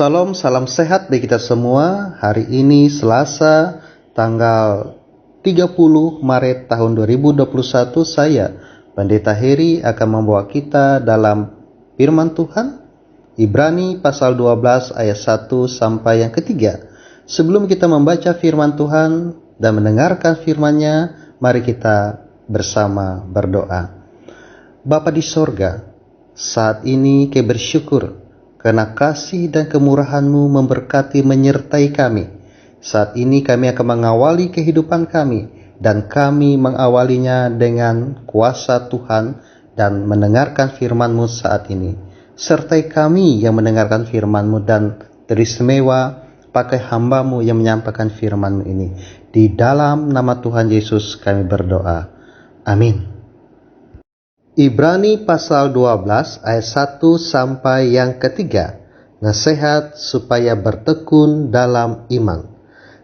Salam, salam sehat bagi kita semua. Hari ini Selasa tanggal 30 Maret tahun 2021, saya Pendeta Heri akan membawa kita dalam firman Tuhan Ibrani pasal 12 ayat 1 sampai yang ketiga. Sebelum kita membaca firman Tuhan dan mendengarkan firman-Nya, mari kita bersama berdoa. Bapa di sorga, saat ini kami bersyukur karena kasih dan kemurahan-Mu memberkati menyertai kami. Saat ini kami akan mengawali kehidupan kami, dan kami mengawalinya dengan kuasa Tuhan dan mendengarkan firman-Mu saat ini. Sertai kami yang mendengarkan firman-Mu, dan teristimewa pakai hamba-Mu yang menyampaikan firman-Mu ini. Di dalam nama Tuhan Yesus kami berdoa. Amin. Ibrani pasal 12 ayat 1 sampai yang ketiga. Nasihat supaya bertekun dalam iman.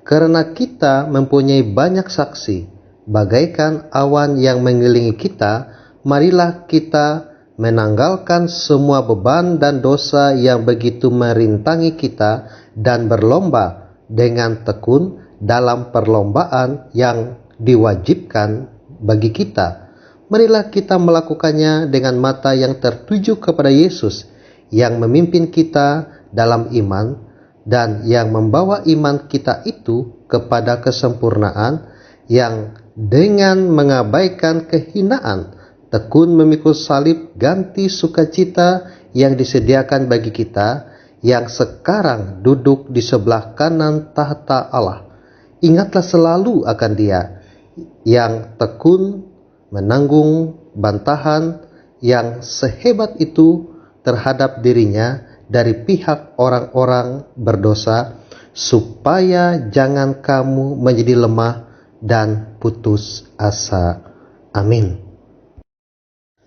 Karena kita mempunyai banyak saksi, bagaikan awan yang mengelilingi kita, marilah kita menanggalkan semua beban dan dosa yang begitu merintangi kita, dan berlomba dengan tekun dalam perlombaan yang diwajibkan bagi kita. Marilah kita melakukannya dengan mata yang tertuju kepada Yesus, yang memimpin kita dalam iman, dan yang membawa iman kita itu kepada kesempurnaan, yang dengan mengabaikan kehinaan, tekun memikul salib ganti sukacita yang disediakan bagi kita, yang sekarang duduk di sebelah kanan tahta Allah. Ingatlah selalu akan Dia, yang tekun menanggung bantahan yang sehebat itu terhadap dirinya dari pihak orang-orang berdosa, supaya jangan kamu menjadi lemah dan putus asa. Amin.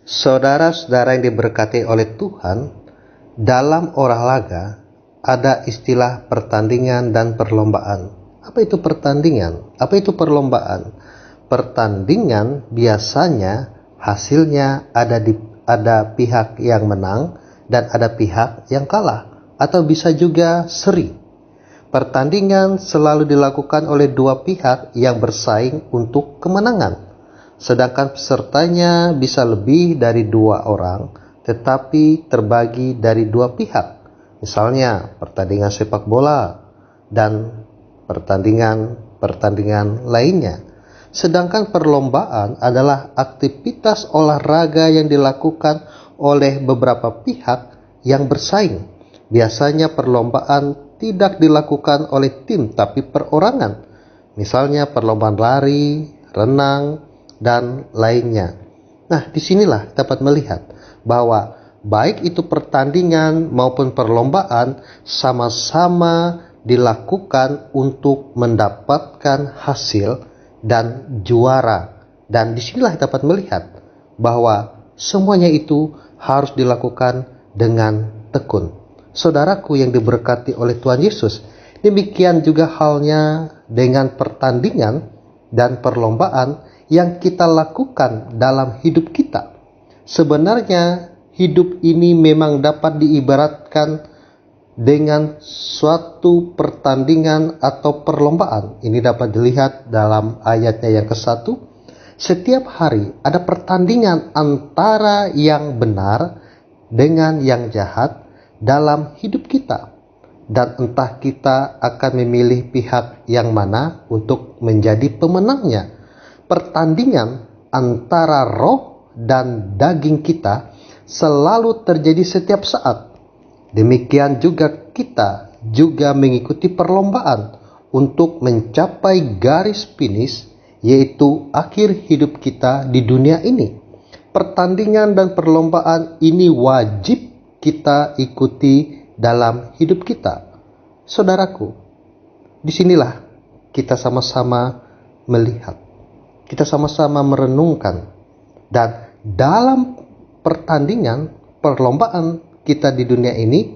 Saudara-saudara yang diberkati oleh Tuhan, dalam olahraga ada istilah pertandingan dan perlombaan. Apa itu pertandingan? Apa itu perlombaan? Pertandingan biasanya hasilnya ada pihak yang menang dan ada pihak yang kalah, atau bisa juga seri. Pertandingan selalu dilakukan oleh dua pihak yang bersaing untuk kemenangan, sedangkan pesertanya bisa lebih dari dua orang, tetapi terbagi dari dua pihak. Misalnya pertandingan sepak bola dan pertandingan lainnya. Sedangkan perlombaan adalah aktivitas olahraga yang dilakukan oleh beberapa pihak yang bersaing. Biasanya perlombaan tidak dilakukan oleh tim tapi perorangan. Misalnya perlombaan lari, renang, dan lainnya. Nah, disinilah dapat melihat bahwa baik itu pertandingan maupun perlombaan sama-sama dilakukan untuk mendapatkan hasil dan juara. Dan disinilah dapat melihat bahwa semuanya itu harus dilakukan dengan tekun. Saudaraku yang diberkati oleh Tuhan Yesus, demikian juga halnya dengan pertandingan dan perlombaan yang kita lakukan dalam hidup kita. Sebenarnya hidup ini memang dapat diibaratkan dengan suatu pertandingan atau perlombaan. Ini dapat dilihat dalam ayatnya yang ke-1. Setiap hari ada pertandingan antara yang benar dengan yang jahat dalam hidup kita. Dan entah kita akan memilih pihak yang mana untuk menjadi pemenangnya. Pertandingan antara roh dan daging kita selalu terjadi setiap saat. Demikian juga kita juga mengikuti perlombaan untuk mencapai garis finish, yaitu akhir hidup kita di dunia ini. Pertandingan dan perlombaan ini wajib kita ikuti dalam hidup kita. Saudaraku, disinilah kita sama-sama melihat, kita sama-sama merenungkan, dan dalam pertandingan, perlombaan kita di dunia ini,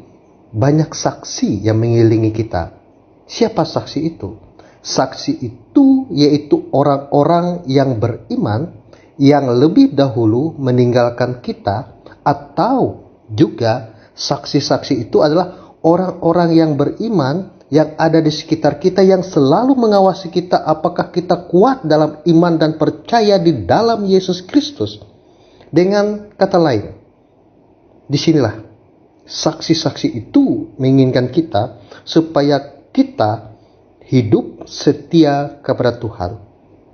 banyak saksi yang mengelilingi kita. Siapa saksi itu? Saksi itu yaitu orang-orang yang beriman yang lebih dahulu meninggalkan kita, atau juga saksi-saksi itu adalah orang-orang yang beriman yang ada di sekitar kita, yang selalu mengawasi kita apakah kita kuat dalam iman dan percaya di dalam Yesus Kristus. Dengan kata lain, disinilah saksi-saksi itu menginginkan kita supaya kita hidup setia kepada Tuhan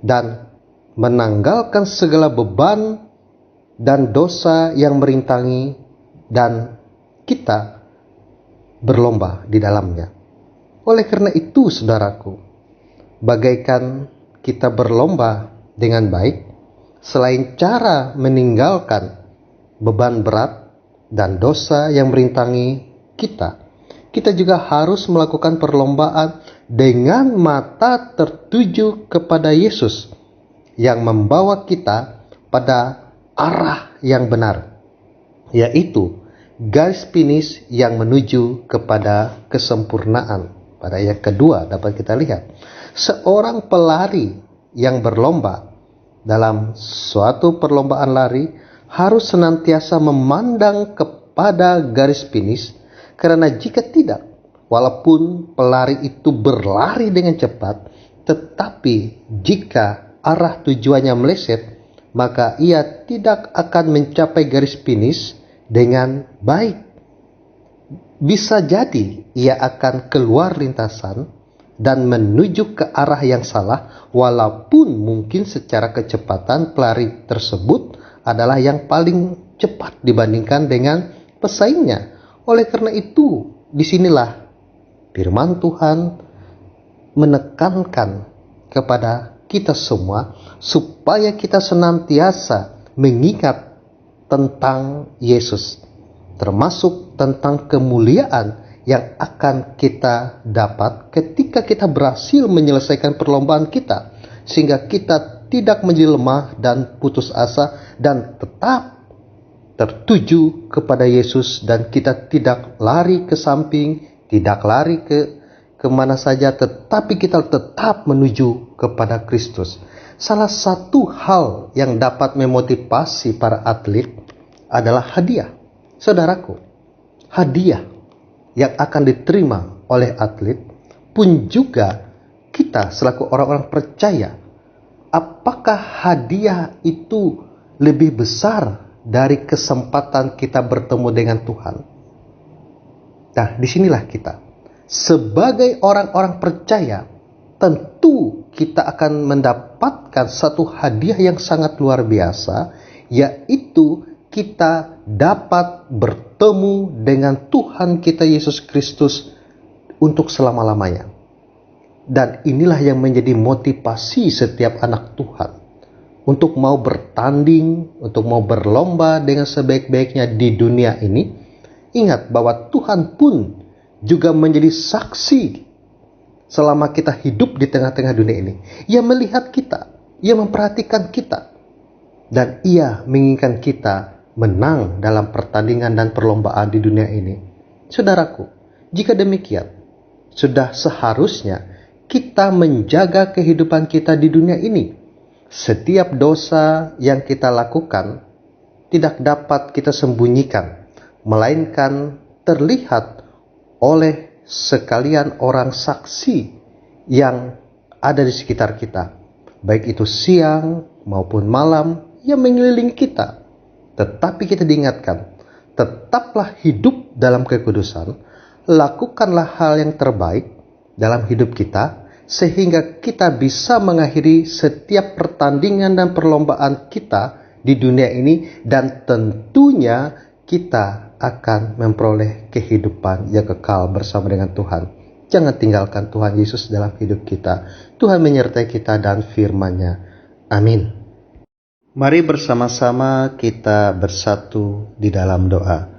dan menanggalkan segala beban dan dosa yang merintangi, dan kita berlomba di dalamnya. Oleh karena itu, saudaraku, bagaikan kita berlomba dengan baik, selain cara meninggalkan beban berat dan dosa yang merintangi kita, kita juga harus melakukan perlombaan dengan mata tertuju kepada Yesus yang membawa kita pada arah yang benar, yaitu garis finish yang menuju kepada kesempurnaan. Pada ayat kedua dapat kita lihat, seorang pelari yang berlomba dalam suatu perlombaan lari harus senantiasa memandang kepada garis finish, karena jika tidak, walaupun pelari itu berlari dengan cepat, tetapi jika arah tujuannya meleset, maka ia tidak akan mencapai garis finish dengan baik. Bisa jadi ia akan keluar lintasan dan menuju ke arah yang salah, walaupun mungkin secara kecepatan pelari tersebut adalah yang paling cepat dibandingkan dengan pesaingnya. Oleh karena itu, disinilah firman Tuhan menekankan kepada kita semua supaya kita senantiasa mengingat tentang Yesus, termasuk tentang kemuliaan yang akan kita dapat ketika kita berhasil menyelesaikan perlombaan kita, sehingga kita tidak menjadi lemah dan putus asa, dan tetap tertuju kepada Yesus, dan kita tidak lari ke samping, tidak lari ke kemana saja, tetapi kita tetap menuju kepada Kristus. Salah satu hal yang dapat memotivasi para atlet adalah hadiah. Saudaraku, hadiah yang akan diterima oleh atlet pun juga kita selaku orang-orang percaya. Apakah hadiah itu lebih besar dari kesempatan kita bertemu dengan Tuhan? Nah, disinilah kita sebagai orang-orang percaya, tentu kita akan mendapatkan satu hadiah yang sangat luar biasa, yaitu kita dapat bertemu dengan Tuhan kita Yesus Kristus untuk selama-lamanya. Dan inilah yang menjadi motivasi setiap anak Tuhan untuk mau bertanding, untuk mau berlomba dengan sebaik-baiknya di dunia ini. Ingat bahwa Tuhan pun juga menjadi saksi selama kita hidup di tengah-tengah dunia ini. Ia melihat kita, Ia memperhatikan kita, dan Ia menginginkan kita menang dalam pertandingan dan perlombaan di dunia ini. Saudaraku, jika demikian, sudah seharusnya kita menjaga kehidupan kita di dunia ini. Setiap dosa yang kita lakukan tidak dapat kita sembunyikan, melainkan terlihat oleh sekalian orang saksi yang ada di sekitar kita, baik itu siang maupun malam, yang mengelilingi kita. Tetapi kita diingatkan, tetaplah hidup dalam kekudusan, lakukanlah hal yang terbaik dalam hidup kita, sehingga kita bisa mengakhiri setiap pertandingan dan perlombaan kita di dunia ini, dan tentunya kita akan memperoleh kehidupan yang kekal bersama dengan Tuhan. Jangan tinggalkan Tuhan Yesus dalam hidup kita. Tuhan menyertai kita dan firman-Nya. Amin. Mari bersama-sama kita bersatu di dalam doa.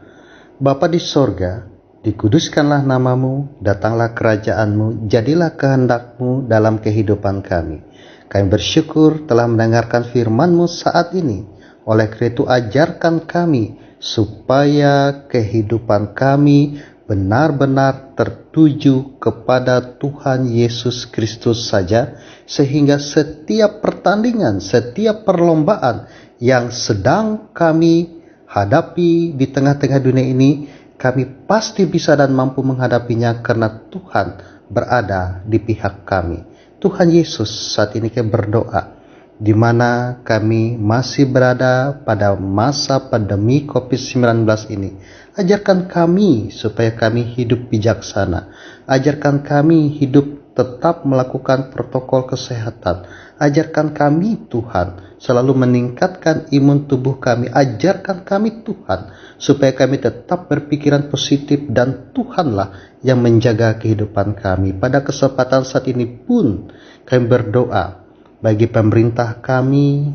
Bapa di sorga, dikuduskanlah namamu, datanglah kerajaanmu, jadilah kehendak-mu dalam kehidupan kami. Kami bersyukur telah mendengarkan firman-Mu saat ini. Oleh karena itu ajarkan kami supaya kehidupan kami benar-benar tertuju kepada Tuhan Yesus Kristus saja, sehingga setiap pertandingan, setiap perlombaan yang sedang kami hadapi di tengah-tengah dunia ini, kami pasti bisa dan mampu menghadapinya karena Tuhan berada di pihak kami. Tuhan Yesus, saat ini kami berdoa, di mana kami masih berada pada masa pandemi COVID-19 ini. Ajarkan kami supaya kami hidup bijaksana. Ajarkan kami hidup tetap melakukan protokol kesehatan. Ajarkan kami Tuhan selalu meningkatkan imun tubuh kami. Ajarkan kami Tuhan supaya kami tetap berpikiran positif dan Tuhanlah yang menjaga kehidupan kami. Pada kesempatan saat ini pun kami berdoa bagi pemerintah kami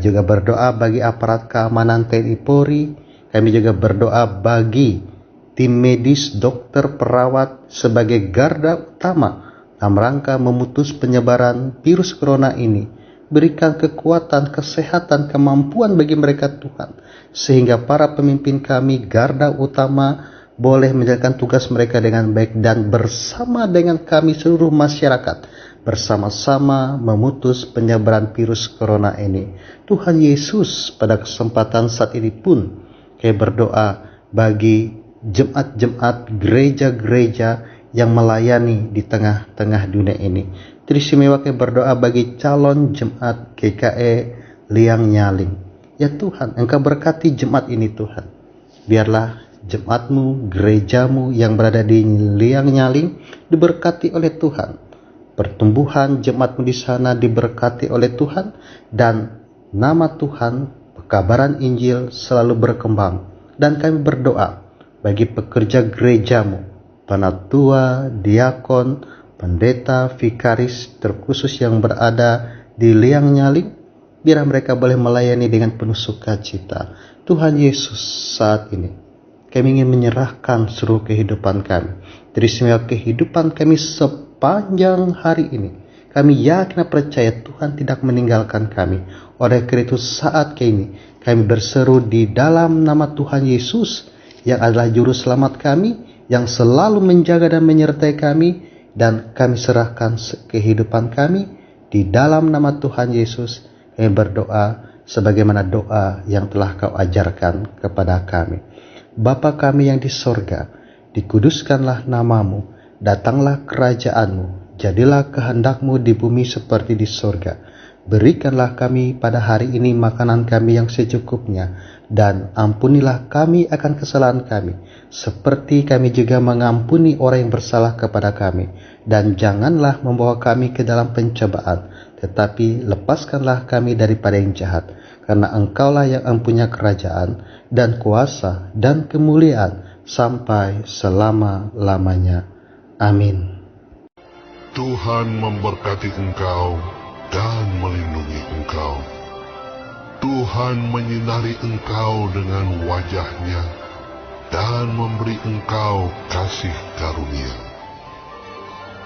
juga berdoa bagi aparat keamanan TNI Polri, kami juga berdoa bagi tim medis, dokter, perawat sebagai garda utama dalam rangka memutus penyebaran virus corona ini. Berikan kekuatan, kesehatan, kemampuan bagi mereka Tuhan, sehingga para pemimpin kami, garda utama, boleh menjalankan tugas mereka dengan baik dan bersama dengan kami seluruh masyarakat, bersama-sama memutus penyebaran virus corona ini. Tuhan Yesus, pada kesempatan saat ini pun kami berdoa bagi jemaat-jemaat gereja-gereja yang melayani di tengah-tengah dunia ini. Teristimewa kami berdoa bagi calon jemaat GKE Liang Nyaling. Ya Tuhan, Engkau berkati jemaat ini Tuhan. Biarlah jemaatmu, gerejamu yang berada di Liang Nyaling diberkati oleh Tuhan. Pertumbuhan jemaatmu di sana diberkati oleh Tuhan, dan nama Tuhan, pekabaran Injil selalu berkembang. Dan kami berdoa bagi pekerja gerejamu, penatua, diakon, pendeta, vikaris, terkhusus yang berada di Liang Nyaling, biar mereka boleh melayani dengan penuh sukacita. Tuhan Yesus, saat ini kami ingin menyerahkan seluruh kehidupan kami, teristimewa kehidupan kami sepanjang hari ini. Kami yakin dan percaya Tuhan tidak meninggalkan kami. Oleh karena itu saat ini kami berseru di dalam nama Tuhan Yesus yang adalah juru selamat kami, yang selalu menjaga dan menyertai kami, dan kami serahkan kehidupan kami di dalam nama Tuhan Yesus. Kami berdoa sebagaimana doa yang telah Kau ajarkan kepada kami. Bapa kami yang di sorga, dikuduskanlah namamu, datanglah kerajaanmu, jadilah kehendak-Mu di bumi seperti di sorga. Berikanlah kami pada hari ini makanan kami yang secukupnya, dan ampunilah kami akan kesalahan kami, seperti kami juga mengampuni orang yang bersalah kepada kami. Dan janganlah membawa kami ke dalam pencobaan, tetapi lepaskanlah kami daripada yang jahat. Karena Engkaulah yang mempunyai kerajaan dan kuasa dan kemuliaan sampai selama-lamanya. Amin. Tuhan memberkati engkau dan melindungi engkau. Tuhan menyinari engkau dengan wajah-Nya dan memberi engkau kasih karunia.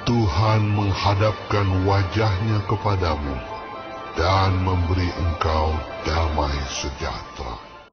Tuhan menghadapkan wajah-Nya kepadamu dan memberi engkau damai sejahtera.